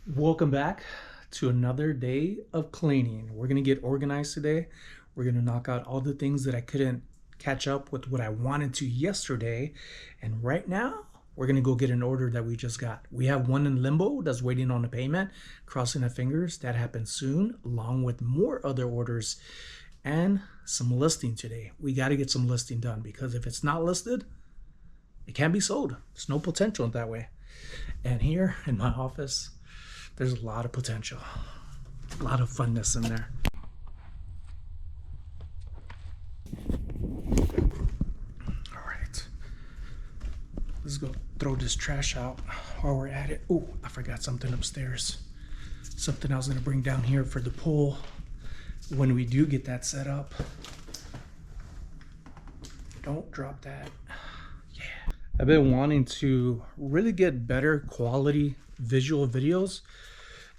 Welcome back to another day of cleaning. We're going to get organized today. We're going to knock out all the things that I couldn't catch up with what I wanted to yesterday. And right now, we're going to go get an order that we just got. We have one in limbo that's waiting on a payment, crossing our fingers. That happens soon, along with more other orders and some listing today. We got to get some listing done because if it's not listed, it can't be sold. There's no potential in that way. And here in my office, there's a lot of potential, a lot of funness in there. All right, let's go throw this trash out while we're at it. Oh, I forgot something upstairs. Something I was gonna bring down here for the pool when we do get that set up. Don't drop that. Yeah. I've been wanting to really get better quality visual videos,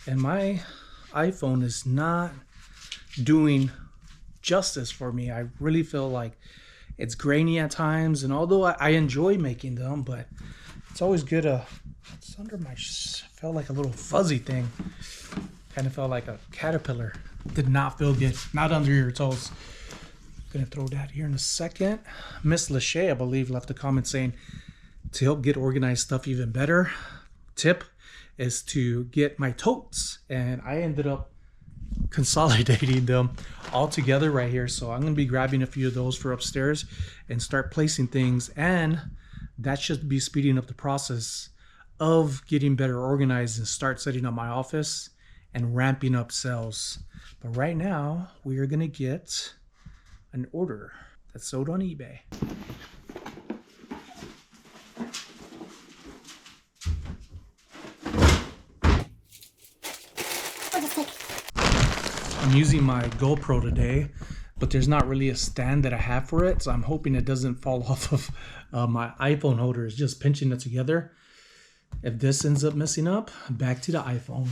and my iPhone is not doing justice for me. I really feel like it's grainy at times, and although I enjoy making them, but it's always good it's under my, felt like a little fuzzy thing, kind of felt like a caterpillar. Did not feel good, not under your toes. Gonna throw that here in a second. Miss Lachey, I believe, left a comment saying to help get organized stuff even better, tip is to get my totes, and I ended up consolidating them all together right here. So I'm going to be grabbing a few of those for upstairs and start placing things, and that should be speeding up the process of getting better organized and start setting up my office and ramping up sales. But right now we are going to get an order that's sold on eBay. I'm using my GoPro today, but there's not really a stand that I have for it, so I'm hoping it doesn't fall off of my iPhone holder. It's just pinching it together. If this ends up messing up, back to the iPhone.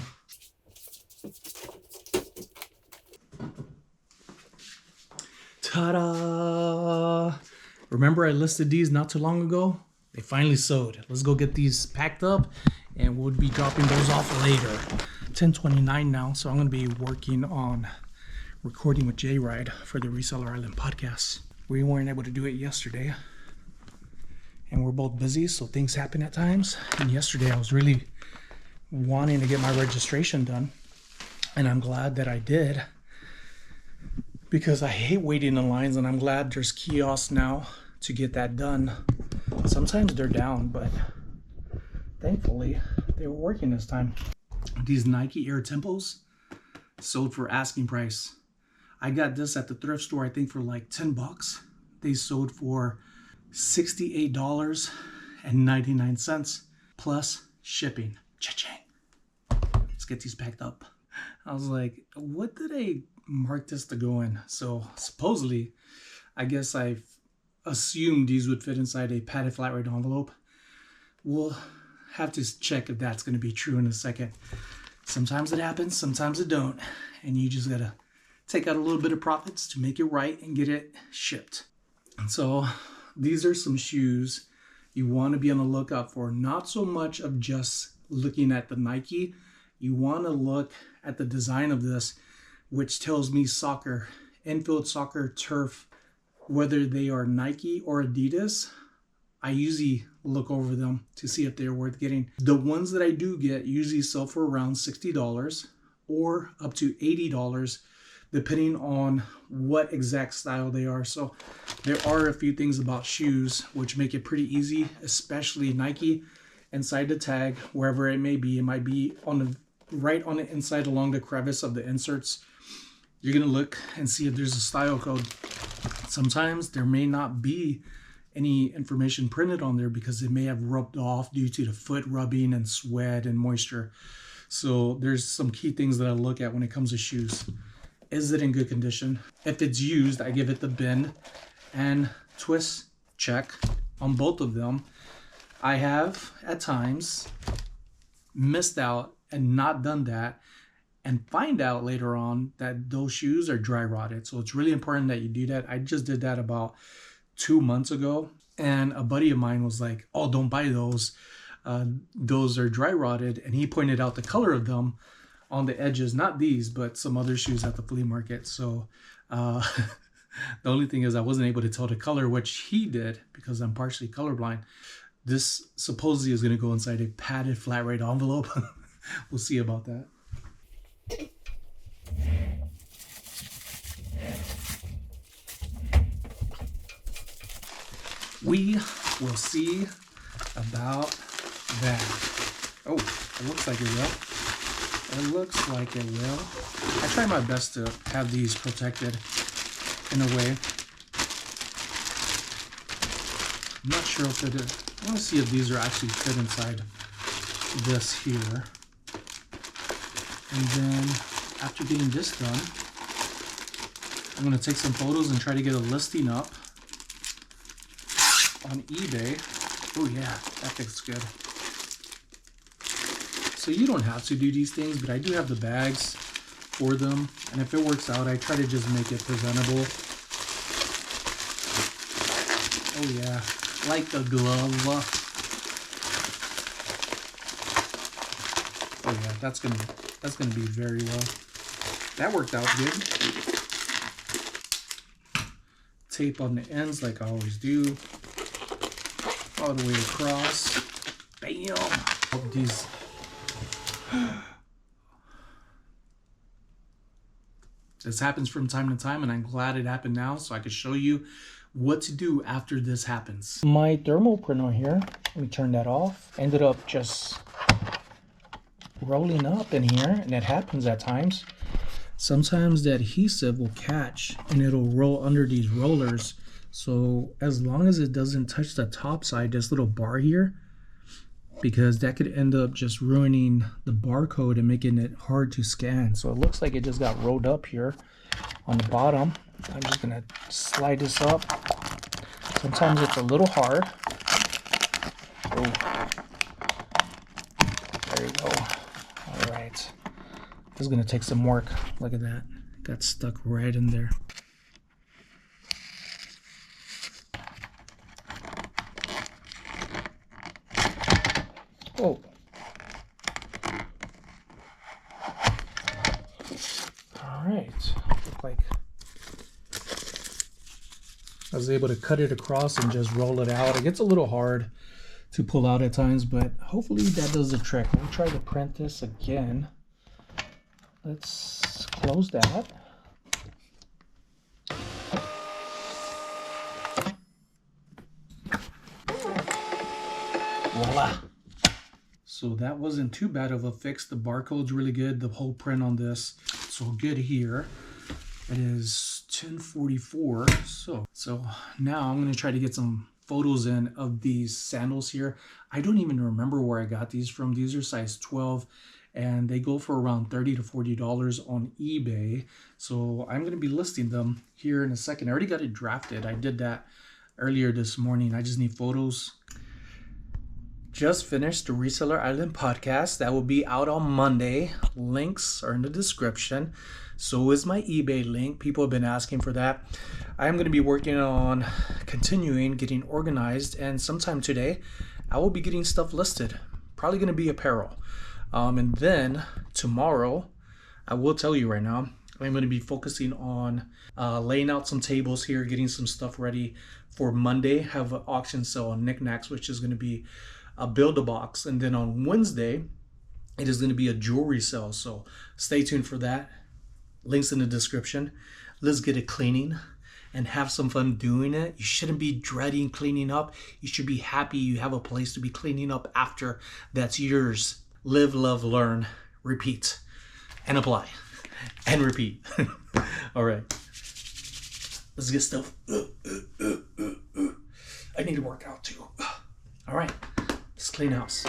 Ta-da! Remember I listed these not too long ago? They finally sold. Let's go get these packed up, and we'll be dropping those off later. 10:29 now, so I'm going to be working on recording with J-Ride for the Reseller Island podcast. We weren't able to do it yesterday, and we're both busy, so things happen at times. And yesterday I was really wanting to get my registration done, and I'm glad that I did, because I hate waiting in lines, and I'm glad there's kiosks now to get that done. Sometimes they're down, but thankfully they were working this time. These Nike Air Tempos sold for asking price. I got this at the thrift store, I think, for like 10 bucks. They sold for $68.99 plus shipping. Cha-ching. Let's get these packed up. I was like, what did I mark this to go in? So supposedly, I guess I assumed these would fit inside a padded flat rate envelope. We'll have to check if that's going to be true in a second. Sometimes it happens, sometimes it don't, and you just gotta take out a little bit of profits to make it right and get it shipped. And so these are some shoes you want to be on the lookout for. Not so much of just looking at the Nike. You want to look at the design of this, which tells me soccer, infield soccer, turf, whether they are Nike or Adidas. I usually look over them to see if they're worth getting. The ones that I do get usually sell for around $60 or up to $80, depending on what exact style they are. So there are a few things about shoes which make it pretty easy, especially Nike. Inside the tag, wherever it may be, it might be on the right on the inside along the crevice of the inserts. You're gonna look and see if there's a style code. Sometimes there may not be any information printed on there because it may have rubbed off due to the foot rubbing and sweat and moisture. So there's some key things that I look at when it comes to shoes. Is it in good condition? If it's used, I give it the bend and twist check on both of them. I have at times missed out and not done that, and find out later on that those shoes are dry rotted. So it's really important that you do that. I just did that about 2 months ago, and a buddy of mine was like, oh, don't buy those. those are dry rotted, and he pointed out the color of them on the edges, not these, but some other shoes at the flea market. So the only thing is I wasn't able to tell the color, which he did because I'm partially colorblind. This supposedly is going to go inside a padded flat rate envelope. We'll see about that. We will see about that. Oh, it looks like it will. It looks like it will. I try my best to have these protected in a way. I'm not sure if it is. I want to see if these are actually fit inside this here. And then after getting this done, I'm going to take some photos and try to get a listing up on eBay. Oh yeah, that looks good. So you don't have to do these things, but I do have the bags for them. And if it works out, I try to just make it presentable. Oh yeah, like a glove. Oh yeah, that's gonna be very well. That worked out good. Tape on the ends like I always do. All the way across. Bam! These. This happens from time to time, and I'm glad it happened now so I could show you what to do after this happens. My thermal printer here, let me turn that off. Ended up just rolling up in here, and it happens at times. Sometimes the adhesive will catch and it'll roll under these rollers. So as long as it doesn't touch the top side, this little bar here, because that could end up just ruining the barcode and making it hard to scan. So it looks like it just got rolled up here on the bottom. I'm just gonna slide this up. Sometimes it's a little hard. Oh, there you go. All right, this is gonna take some work. Look at that, got stuck right in there. Oh. All right. Look like I was able to cut it across and just roll it out. It gets a little hard to pull out at times, but hopefully that does the trick. Let me try to print this again. Let's close that. Voila. So that wasn't too bad of a fix. The barcode's really good. The whole print on this, so good here. It is 1044. So now I'm gonna try to get some photos in of these sandals here. I don't even remember where I got these from. These are size 12 and they go for around $30 to $40 on eBay. So I'm gonna be listing them here in a second. I already got it drafted. I did that earlier this morning. I just need photos. Just finished the Reseller Island podcast. That will be out on Monday. Links are in the description. So is my eBay link. People have been asking for that. I am going to be working on continuing getting organized, and sometime today I will be getting stuff listed. Probably going to be apparel. And then tomorrow, I will tell you right now, I'm going to be focusing on laying out some tables here, getting some stuff ready for Monday. Have an auction sale on knickknacks, which is going to be a build-a-box, and then on Wednesday it is going to be a jewelry sale, so stay tuned for that. Links in the description. Let's get it cleaning and have some fun doing it. You shouldn't be dreading cleaning up. You should be happy you have a place to be cleaning up after. That's yours. Live, love, learn, repeat, and apply, and repeat. All right, let's get stuff. I need to work out too. All right. Let's clean house.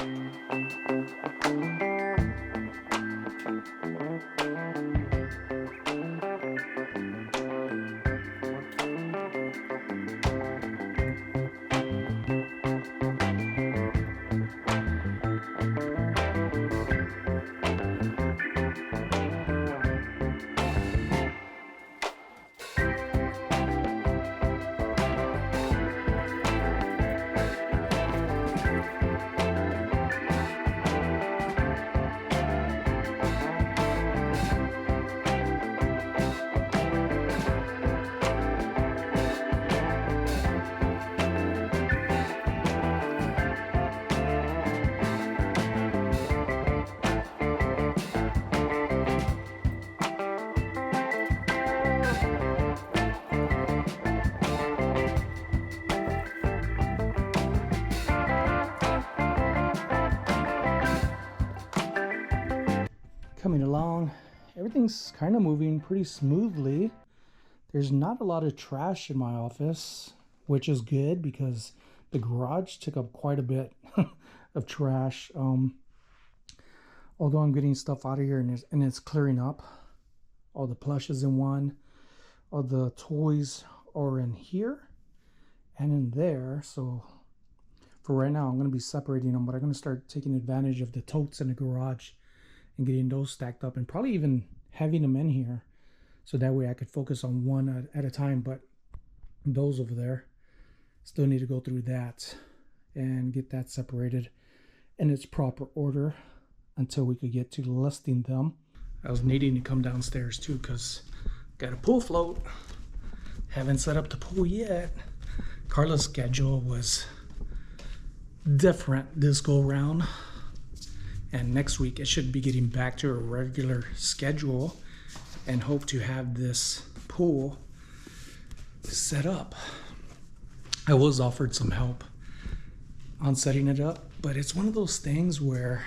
coming along. Everything's kind of moving pretty smoothly. There's not a lot of trash in my office, which is good because the garage took up quite a bit of trash. Although I'm getting stuff out of here and it's clearing up. All the plushes in one, all the toys are in here and in there. So for right now, I'm going to be separating them, but I'm going to start taking advantage of the totes in the garage and getting those stacked up and probably even having them in here. So that way I could focus on one at a time, but those over there, still need to go through that and get that separated in its proper order until we could get to listing them. I was needing to come downstairs too because got a pool float. Haven't set up the pool yet. Carla's schedule was different this go round. And next week it should be getting back to a regular schedule and hope to have this pool set up. I was offered some help on setting it up, but it's one of those things where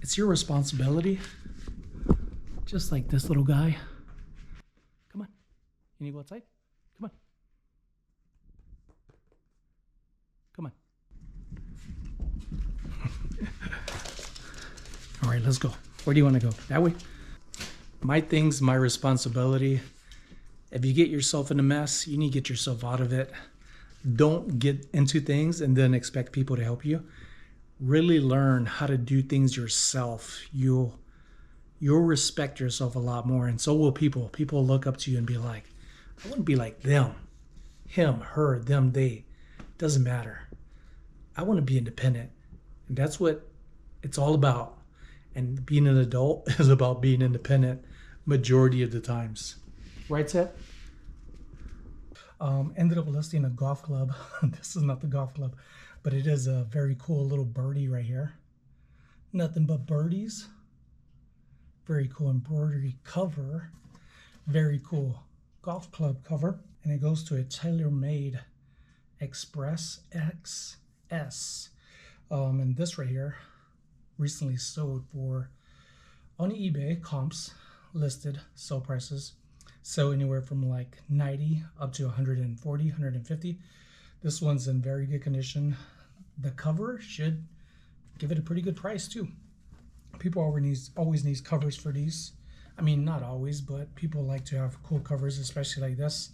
it's your responsibility. Just like this little guy. Come on. You need to go outside? Come on. Come on. All right, let's go. Where do you want to go? That way? My thing's my responsibility. If you get yourself in a mess, you need to get yourself out of it. Don't get into things and then expect people to help you. Really learn how to do things yourself. You'll respect yourself a lot more, and so will people. People will look up to you and be like, I want to be like them. Him, her, them, they. Doesn't matter. I want to be independent. And that's what it's all about. And being an adult is about being independent majority of the times. Right, Seth? Ended up listing a golf club. This is not the golf club, but it is a very cool little birdie right here. Nothing but birdies. Very cool embroidery cover. Very cool golf club cover. And it goes to a tailor-made Express XS. And this right here recently sold for, on eBay, comps listed, sell prices. So anywhere from like 90 up to 140, 150. This one's in very good condition. The cover should give it a pretty good price too. People always need covers for these. I mean, not always, but people like to have cool covers, especially like this.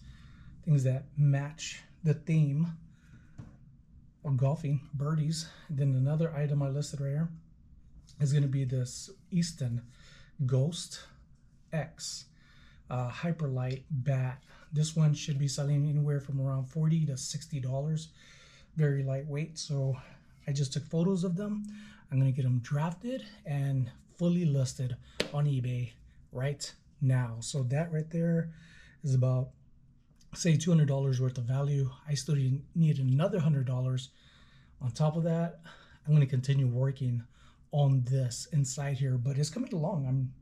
Things that match the theme of golfing, birdies. And then another item I listed right here is going to be this Easton Ghost X Hyperlight bat. This one should be selling anywhere from around $40 to $60. Very lightweight, so I just took photos of them. I'm going to get them drafted and fully listed on eBay right now. So that right there is about, say, $200 worth of value. I still need another $100 on top of that. I'm going to continue working on this inside here, but it's coming along. I'm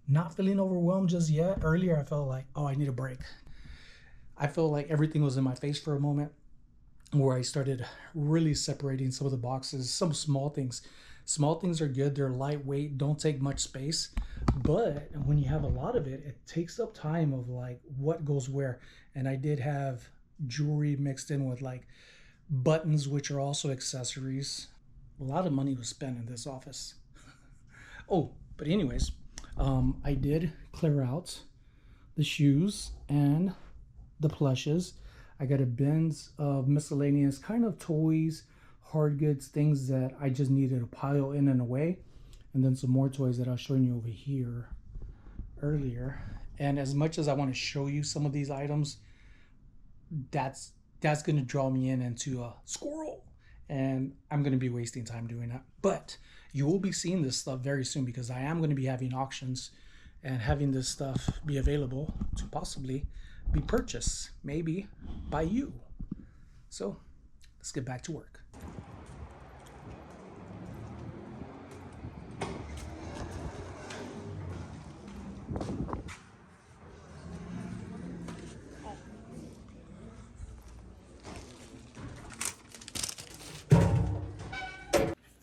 not feeling overwhelmed just yet. Earlier, I felt like, oh, I need a break. I felt like everything was in my face for a moment, where I started really separating some of the boxes, some small things. Small things are good. They're lightweight, don't take much space. But when you have a lot of it, it takes up time of like what goes where. And I did have jewelry mixed in with like buttons, which are also accessories. A lot of money was spent in this office. Oh, but anyways, I did clear out the shoes and the plushes. I got a bins of miscellaneous kind of toys, hard goods, things that I just needed to pile in and away. And then some more toys that I was showing you over here earlier. And as much as I want to show you some of these items, that's going to draw me into a squirrel. And I'm going to be wasting time doing that. But you will be seeing this stuff very soon because I am going to be having auctions and having this stuff be available to possibly be purchased, maybe by you. So let's get back to work.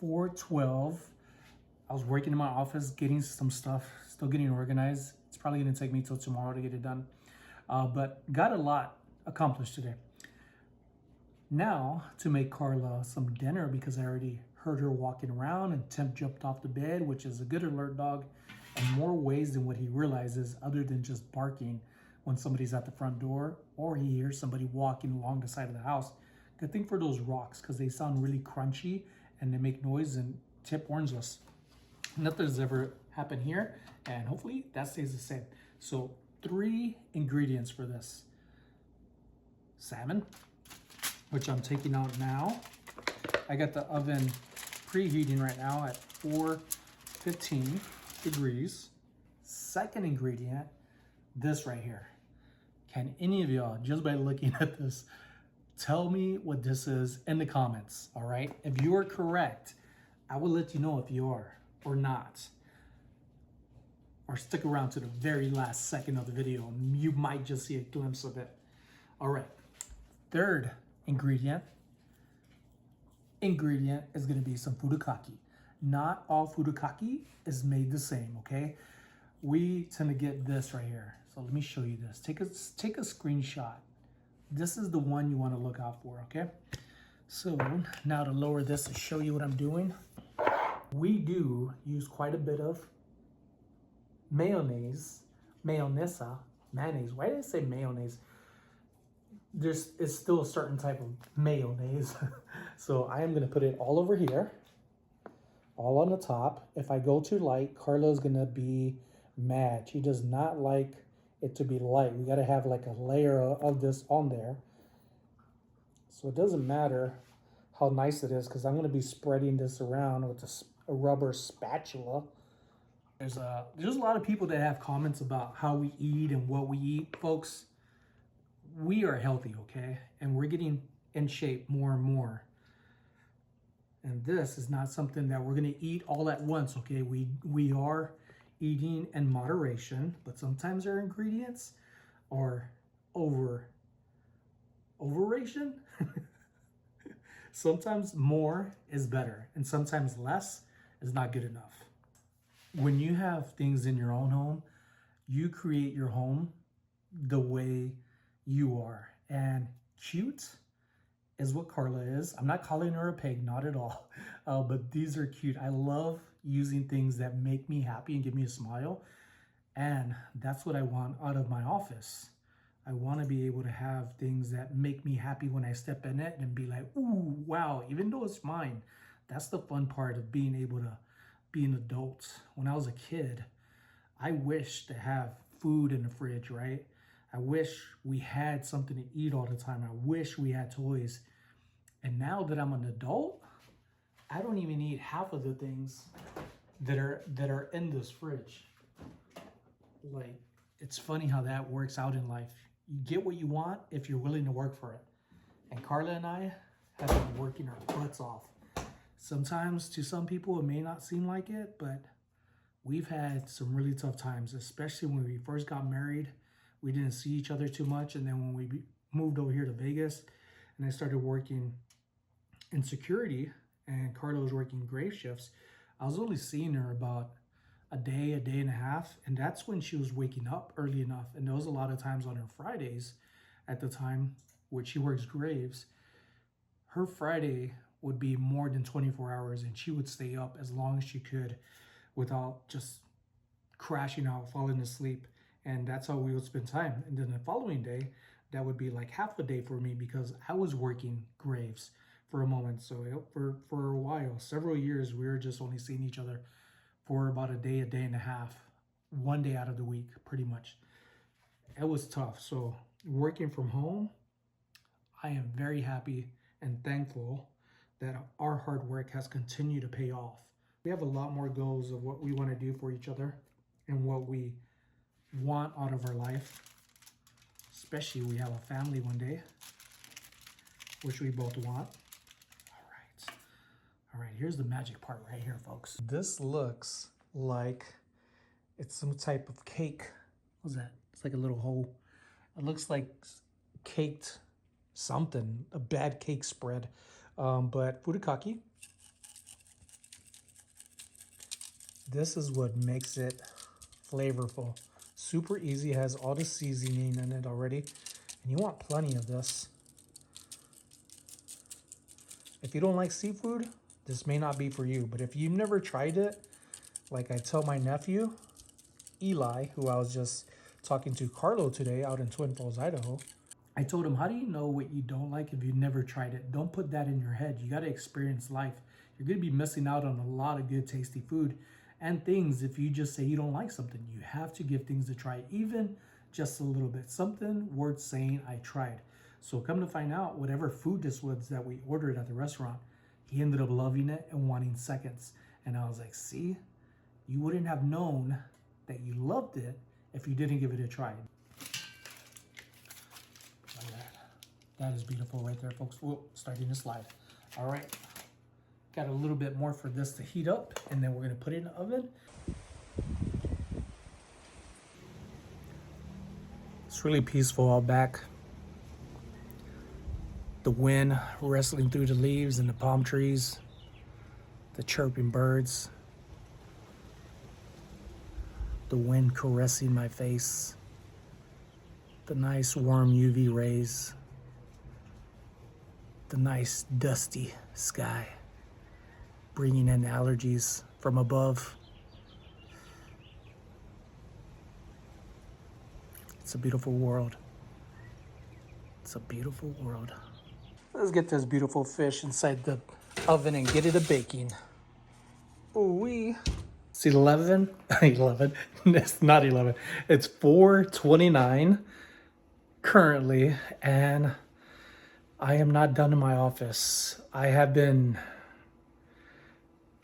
$412. I was working in my office, getting some stuff, still getting organized. It's probably gonna take me till tomorrow to get it done. But got a lot accomplished today. Now to make Carla some dinner because I already heard her walking around and Temp jumped off the bed, which is a good alert dog in more ways than what he realizes other than just barking when somebody's at the front door or he hears somebody walking along the side of the house. Good thing for those rocks because they sound really crunchy and they make noise, and Tip warns us. Nothing's ever happened here, and hopefully that stays the same. So 3 ingredients for this. Salmon, which I'm taking out now. I got the oven preheating right now at 415 degrees. Second ingredient, this right here. Can any of y'all, just by looking at this, tell me what this is in the comments, all right? If you are correct, I will let you know if you are or not. Or stick around to the very last second of the video and you might just see a glimpse of it. All right, third ingredient is gonna be some furikake. Not all furikake is made the same, okay? We tend to get this right here. So let me show you this. Take a screenshot. This is the one you wanna look out for, okay? So now to lower this to show you what I'm doing. We do use quite a bit of mayonnaise. Why did I say mayonnaise? It's still a certain type of mayonnaise. So I am gonna put it all over here, all on the top. If I go too light, Carla's gonna be mad. She does not like it to be light. We gotta have like a layer of this on there. So it doesn't matter how nice it is because I'm gonna be spreading this around with a rubber spatula. There's a lot of people that have comments about how we eat and what we eat. Folks, we are healthy, okay? And we're getting in shape more and more. And this is not something that we're gonna eat all at once, okay? We are eating in moderation, but sometimes our ingredients are overration. Sometimes more is better, and sometimes less is not good enough. When you have things in your own home, you create your home the way you are. And cute is what Carla is. I'm not calling her a pig, not at all. But these are cute. I love using things that make me happy and give me a smile. And that's what I want out of my office. I want to be able to have things that make me happy when I step in it and be like, ooh, wow, even though it's mine. That's the fun part of being able to be an adult. When I was a kid, I wished to have food in the fridge, right? I wish we had something to eat all the time. I wish we had toys. And now that I'm an adult, I don't even eat half of the things that are in this fridge. Like, it's funny how that works out in life. You get what you want if you're willing to work for it. And Carla and I have been working our butts off. Sometimes to some people it may not seem like it, but we've had some really tough times, especially when we first got married. We didn't see each other too much, and then when we moved over here to Vegas and I started working in security and Carla was working grave shifts, I was only seeing her about a day and a half, and that's when she was waking up early enough. And there was a lot of times on her Fridays at the time, which she works graves, her Friday would be more than 24 hours and she would stay up as long as she could without just crashing out, falling asleep. And that's how we would spend time. And then the following day, that would be like half a day for me because I was working graves for a moment. So for a while, several years, we were just only seeing each other for about a day and a half, one day out of the week, pretty much. It was tough. So working from home, I am very happy and thankful that our hard work has continued to pay off. We have a lot more goals of what we want to do for each other and what we want out of our life, especially we have a family one day, which we both want. All right, here's the magic part right here, folks. This looks like it's some type of cake. What's that? It's like a little hole. It looks like caked something, a bad cake spread. But furikake. This is what makes it flavorful. Super easy, has all the seasoning in it already. And you want plenty of this. If you don't like seafood, this may not be for you. But if you've never tried it, like I tell my nephew, Eli, who I was just talking to Carlo today out in Twin Falls, Idaho, I told him, how do you know what you don't like if you've never tried it? Don't put that in your head. You got to experience life. You're going to be missing out on a lot of good, tasty food and things if you just say you don't like something. You have to give things a try, even just a little bit. Something worth saying, I tried. So come to find out, whatever food this was that we ordered at the restaurant, he ended up loving it and wanting seconds. And I was like, see, you wouldn't have known that you loved it if you didn't give it a try. That is beautiful right there, folks. Whoa, starting to slide. All right. Got a little bit more for this to heat up, and then we're going to put it in the oven. It's really peaceful out back. The wind wrestling through the leaves and the palm trees. The chirping birds. The wind caressing my face. The nice warm UV rays. The nice dusty sky, bringing in allergies from above. It's a beautiful world. It's a beautiful world. Let's get this beautiful fish inside the oven and get it a baking. Ooh-wee. It's 11. It's not 11. It's 4:29 currently, and I am not done in my office. I have been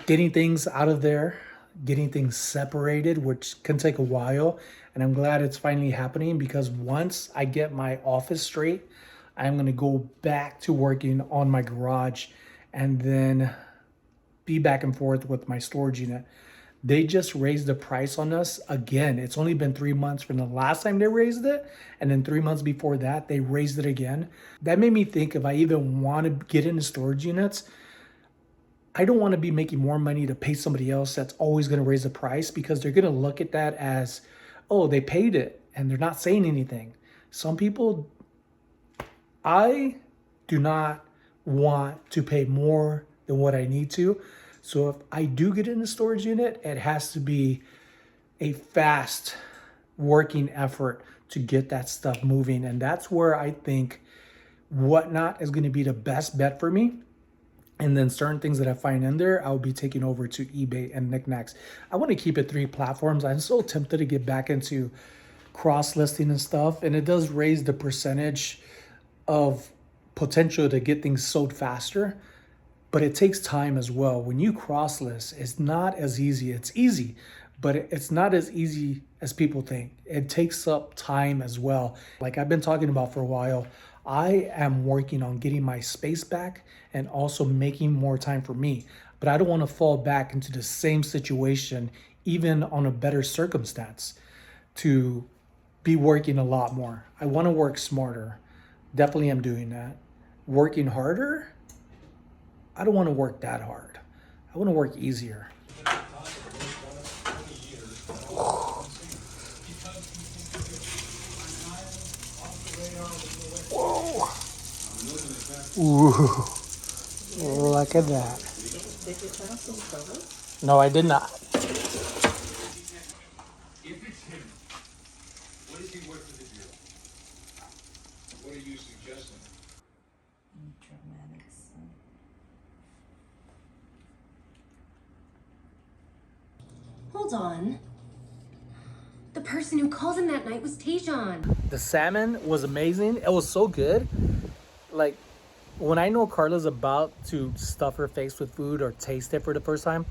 getting things out of there, getting things separated, which can take a while. And I'm glad it's finally happening, because once I get my office straight, I'm going to go back to working on my garage and then be back and forth with my storage unit. They just raised the price on us again. It's only been 3 months from the last time they raised it. And then 3 months before that, they raised it again. That made me think, if I even want to get into storage units, I don't want to be making more money to pay somebody else that's always going to raise the price, because they're going to look at that as, oh, they paid it and they're not saying anything. Some people, I do not want to pay more than what I need to. So if I do get in a storage unit, it has to be a fast working effort to get that stuff moving. And that's where I think Whatnot is going to be the best bet for me. And then certain things that I find in there, I'll be taking over to eBay and knickknacks. I want to keep it 3 platforms. I'm so tempted to get back into cross-listing and stuff. And it does raise the percentage of potential to get things sold faster. But it takes time as well. When you cross-list, it's not as easy. It's easy, but it's not as easy as people think. It takes up time as well. Like I've been talking about for a while, I am working on getting my space back and also making more time for me. But I don't want to fall back into the same situation, even on a better circumstance, to be working a lot more. I want to work smarter. Definitely am doing that. Working harder? I don't want to work that hard. I want to work easier. Whoa. Ooh. Look at that. Did you tell us some photos? No, I did not. If it's him, what is he worth for the deal? What are you suggesting? Dramatic son. Hold on. The person who called him that night was Tajon. The salmon was amazing. It was so good. Like, when I know Carla's about to stuff her face with food or taste it for the first time,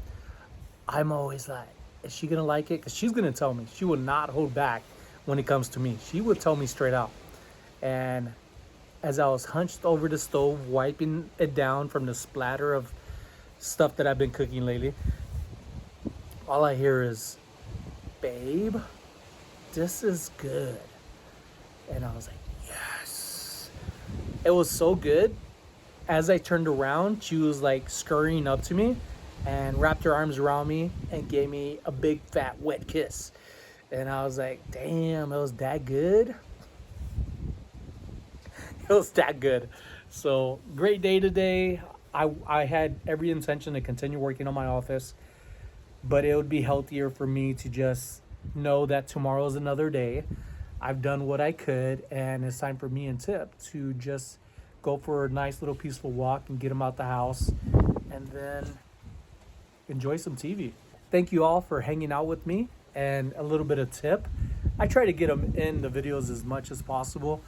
I'm always like, is she gonna like it? Because she's gonna tell me. She will not hold back when it comes to me. She would tell me straight out. And as I was hunched over the stove, wiping it down from the splatter of stuff that I've been cooking lately, all I hear is, babe, this is good. And I was like, yes. It was so good. As I turned around, she was like scurrying up to me and wrapped her arms around me and gave me a big fat wet kiss. And I was like, damn, it was that good. It was that good. So great day today. I had every intention to continue working on my office, but it would be healthier for me to just know that tomorrow's another day. I've done what I could, and it's time for me and Tip to just go for a nice little peaceful walk and get him out the house and then enjoy some TV. Thank you all for hanging out with me, and a little bit of tip. I try to get him in the videos as much as possible,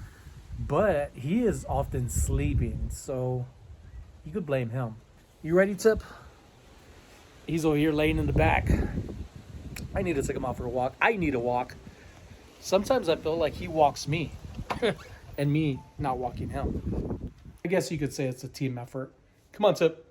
but he is often sleeping, so you could blame him. You ready, Tip? He's over here laying in the back. I need to take him out for a walk. I need a walk. Sometimes I feel like he walks me and me not walking him. I guess you could say it's a team effort. Come on, Tip.